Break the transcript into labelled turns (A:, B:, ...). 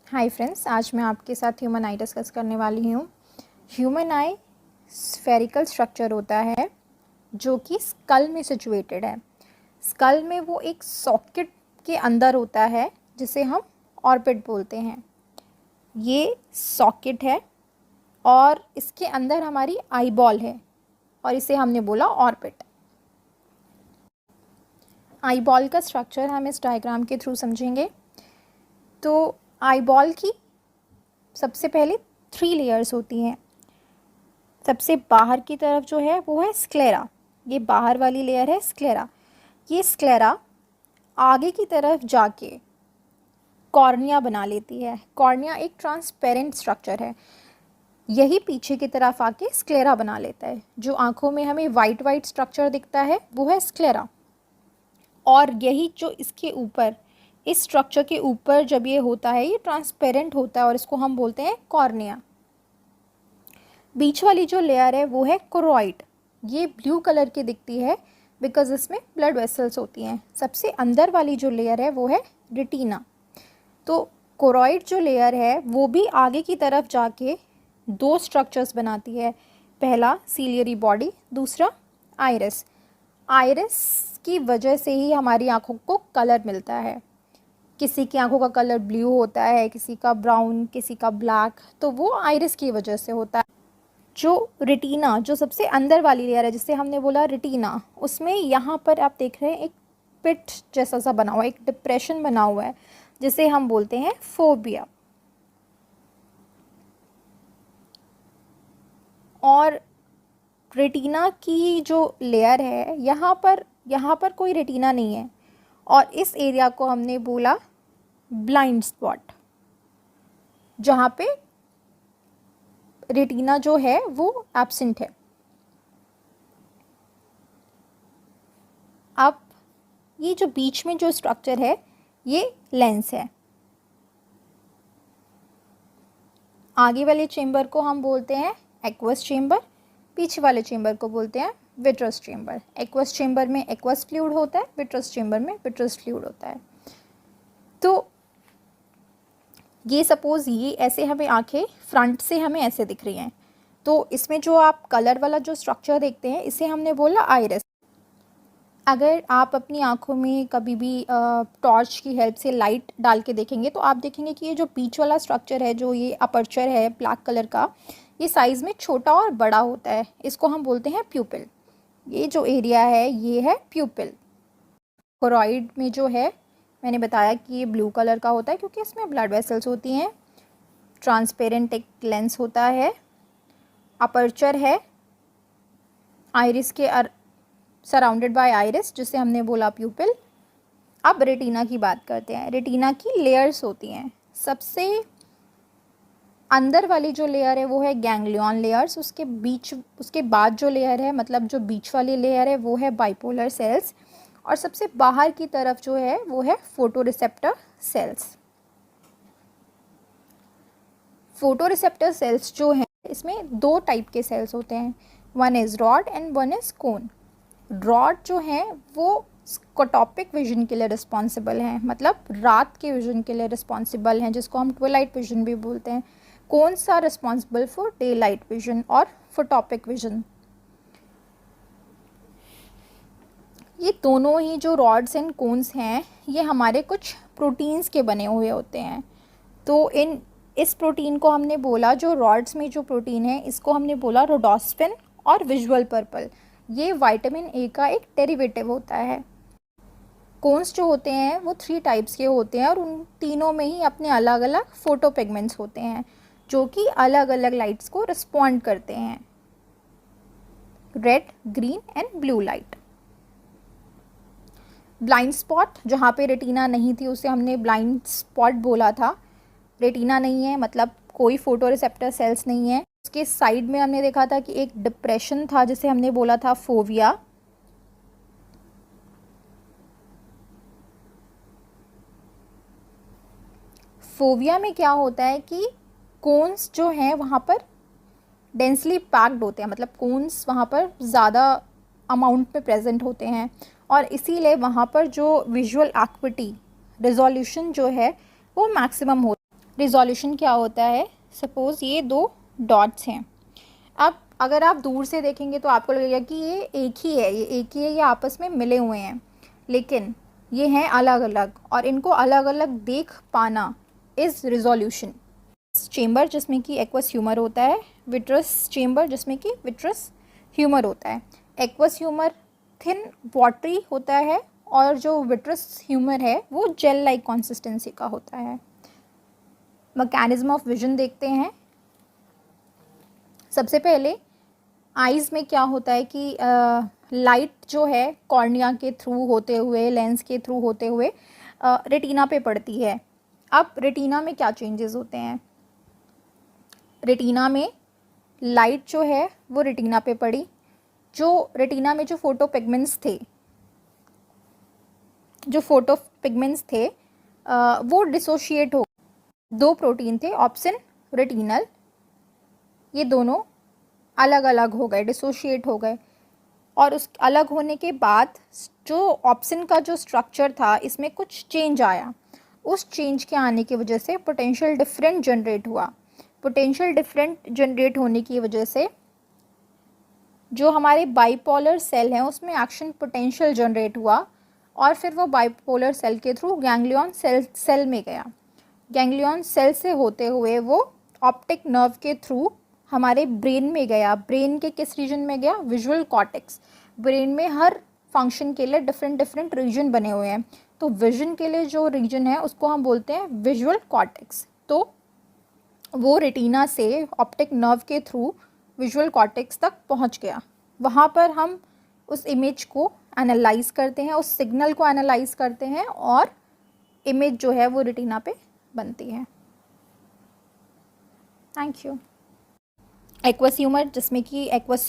A: Hi friends, आज मैं आपके साथ ह्यूमन आई डिस्कस करने वाली हूँ। ह्यूमन आई स्फेरिकल स्ट्रक्चर होता है जो कि स्कल में सिचुएटेड है। स्कल में वो एक सॉकेट के अंदर होता है जिसे हम ऑर्बिट बोलते हैं। ये सॉकेट है और इसके अंदर हमारी आईबॉल है और इसे हमने बोला ऑर्बिट। आईबॉल का स्ट्रक्चर हम इस डायग्राम के थ्रू समझेंगे। तो आईबॉल की सबसे पहले 3 लेयर्स होती हैं। सबसे बाहर की तरफ जो है वो है स्क्लेरा। ये बाहर वाली लेयर है स्क्लेरा। ये स्क्लेरा आगे की तरफ जाके कॉर्निया बना लेती है। कॉर्निया एक ट्रांसपेरेंट स्ट्रक्चर है। यही पीछे की तरफ आके स्क्लेरा बना लेता है। जो आंखों में हमें वाइट वाइट स्ट्रक्चर दिखता है वो है स्क्लेरा। और यही जो इसके ऊपर, इस स्ट्रक्चर के ऊपर जब ये होता है, ये ट्रांसपेरेंट होता है और इसको हम बोलते हैं कॉर्निया। बीच वाली जो लेयर है वो है कोरोइड। ये ब्लू कलर की दिखती है बिकॉज इसमें ब्लड वेसल्स होती हैं। सबसे अंदर वाली जो लेयर है वो है रेटिना। तो कोरोइड जो लेयर है वो भी आगे की तरफ जाके 2 स्ट्रक्चर्स बनाती है। पहला सीलियरी बॉडी, दूसरा आइरिस। आइरिस की वजह से ही हमारी आँखों को कलर मिलता है। किसी की आंखों का कलर ब्लू होता है, किसी का ब्राउन, किसी का ब्लैक, तो वो आइरिस की वजह से होता है। जो रेटिना, जो सबसे अंदर वाली लेयर है जिसे हमने बोला रेटिना, उसमें यहाँ पर आप देख रहे हैं एक पिट जैसा सा बना हुआ है, एक डिप्रेशन बना हुआ है जिसे हम बोलते हैं फोबिया। और रेटिना की जो लेयर है यहाँ पर कोई रेटिना नहीं है और इस एरिया को हमने बोला ब्लाइंड स्पॉट, जहाँ पे रेटिना जो है वो एब्सेंट है। अब ये जो बीच में जो स्ट्रक्चर है ये लेंस है। आगे वाले चेम्बर को हम बोलते हैं एक्वस चेम्बर, पीछे वाले चेम्बर को बोलते हैं विट्रस चेम्बर। एक्वस चेम्बर में एक्वस फ्लूइड होता है, विट्रस चेम्बर में विट्रस फ्लूइड होता है। तो ये सपोज़ ये ऐसे हमें आंखें फ्रंट से हमें ऐसे दिख रही हैं, तो इसमें जो आप कलर वाला जो स्ट्रक्चर देखते हैं इसे हमने बोला आइरिस। अगर आप अपनी आंखों में कभी भी टॉर्च की हेल्प से लाइट डाल के देखेंगे तो आप देखेंगे कि ये जो बीच वाला स्ट्रक्चर है, जो ये अपर्चर है ब्लैक कलर का, ये साइज़ में छोटा और बड़ा होता है। इसको हम बोलते हैं प्यूपिल। ये जो एरिया है ये है प्यूपिल। कोरोइड में जो है मैंने बताया कि ये ब्लू कलर का होता है क्योंकि इसमें ब्लड वेसल्स होती हैं। ट्रांसपेरेंट एक लेंस होता है। अपर्चर है आइरिस के सराउंडेड बाय आइरिस, जिसे हमने बोला प्यूपिल। अब रेटिना की बात करते हैं। रेटिना की लेयर्स होती हैं। सबसे अंदर वाली जो लेयर है वो है गैंग्लियन लेयर्स। उसके बाद जो लेयर है, मतलब जो बीच वाली लेयर है, वो है बाइपोलर सेल्स। और सबसे बाहर की तरफ जो है वो है फोटोरिसेप्टर सेल्स। फोटोरिसेप्टर सेल्स जो हैं, इसमें 2 टाइप के सेल्स होते हैं, one is rod and one is cone. Rod जो हैं वो स्कोटॉपिक विजन के लिए रिस्पॉन्सिबल हैं, मतलब रात के विजन के लिए रिस्पॉन्सिबल हैं, जिसको हम ट्विलाइट विजन भी बोलते हैं। कौन सा responsible for day light vision और फोटॉपिक विजन। ये दोनों ही जो रॉड्स एंड कोन्स हैं ये हमारे कुछ प्रोटीन्स के बने हुए होते हैं। तो इस प्रोटीन को हमने बोला, जो रॉड्स में जो प्रोटीन है इसको हमने बोला रोडोस्पिन और विजुअल पर्पल। ये विटामिन ए का एक डेरिवेटिव होता है। कोन्स जो होते हैं वो 3 टाइप्स के होते हैं और उन तीनों में ही अपने अलग अलग फोटो पिगमेंट्स होते हैं जो कि अलग अलग लाइट्स को रिस्पॉन्ड करते हैं, red, green and blue light. Blind spot, जहाँ पे रेटिना नहीं थी उसे हमने ब्लाइंड स्पॉट बोला था। रेटिना नहीं है मतलब कोई फोटो रिसेप्टर सेल्स नहीं है। उसके साइड में हमने देखा था कि एक डिप्रेशन था जिसे हमने बोला था फोविया। फोविया में क्या होता है कि कोन्स जो हैं वहाँ पर डेंसली पैक्ड होते हैं, मतलब कोन्स वहाँ पर ज़्यादा अमाउंट में प्रेजेंट होते हैं और इसीलिए वहाँ पर जो विजुअल एक्विटी, रिजोल्यूशन जो है वो मैक्सिमम होता है। रिजोल्यूशन क्या होता है, सपोज़ ये दो डॉट्स हैं। अब अगर आप दूर से देखेंगे तो आपको लगेगा कि ये एक ही है, ये आपस में मिले हुए हैं, लेकिन ये हैं अलग अलग, और इनको अलग अलग देख पाना इज़ रिजोल्यूशन। चेम्बर जिसमें कि एक्वस ह्यूमर होता है, विट्रस चेम्बर जिसमें कि विट्रस ह्यूमर होता है। एक्वस ह्यूमर थिन वाटरी होता है और जो विट्रस ह्यूमर है वो जेल लाइक कंसिस्टेंसी का होता है। मैकेनिज्म ऑफ विजन देखते हैं। सबसे पहले आइज़ में क्या होता है कि लाइट जो है कॉर्निया के थ्रू होते हुए, लेंस के थ्रू होते हुए रेटिना पे पड़ती है। अब रेटिना में क्या चेंजेस होते हैं, रेटिना में लाइट जो है वो रेटिना पे पड़ी, जो रेटिना में जो फोटो पिगमेंट्स थे वो डिसोशिएट हो, दो प्रोटीन थे ऑप्सिन रेटिनल, ये दोनों अलग अलग हो गए, डिसोशिएट हो गए। और उस अलग होने के बाद जो ऑप्सिन का जो स्ट्रक्चर था इसमें कुछ चेंज आया, उस चेंज के आने की वजह से पोटेंशियल डिफरेंट जनरेट हुआ। पोटेंशियल डिफरेंट जनरेट होने की वजह से जो हमारे बाइपोलर सेल हैं उसमें एक्शन पोटेंशियल जनरेट हुआ, और फिर वो बाइपोलर सेल के थ्रू गैंग्लियन सेल में गया। गैंग्लियन सेल से होते हुए वो ऑप्टिक नर्व के थ्रू हमारे ब्रेन में गया। ब्रेन के किस रीजन में गया, विजुअल कॉर्टेक्स। ब्रेन में हर फंक्शन के लिए डिफरेंट डिफरेंट रीजन बने हुए हैं, तो विजन के लिए जो रीजन है उसको हम बोलते हैं विजुअल कॉर्टेक्स। तो वो रेटिना से ऑप्टिक नर्व के थ्रू विजुअल कॉर्टेक्स तक पहुंच गया। वहाँ पर हम उस इमेज को एनालाइज करते हैं, उस सिग्नल को एनालाइज करते हैं, और इमेज जो है वो रेटिना पे बनती है। Thank you. एक्वस ह्यूमर जिसमें कि एक्वस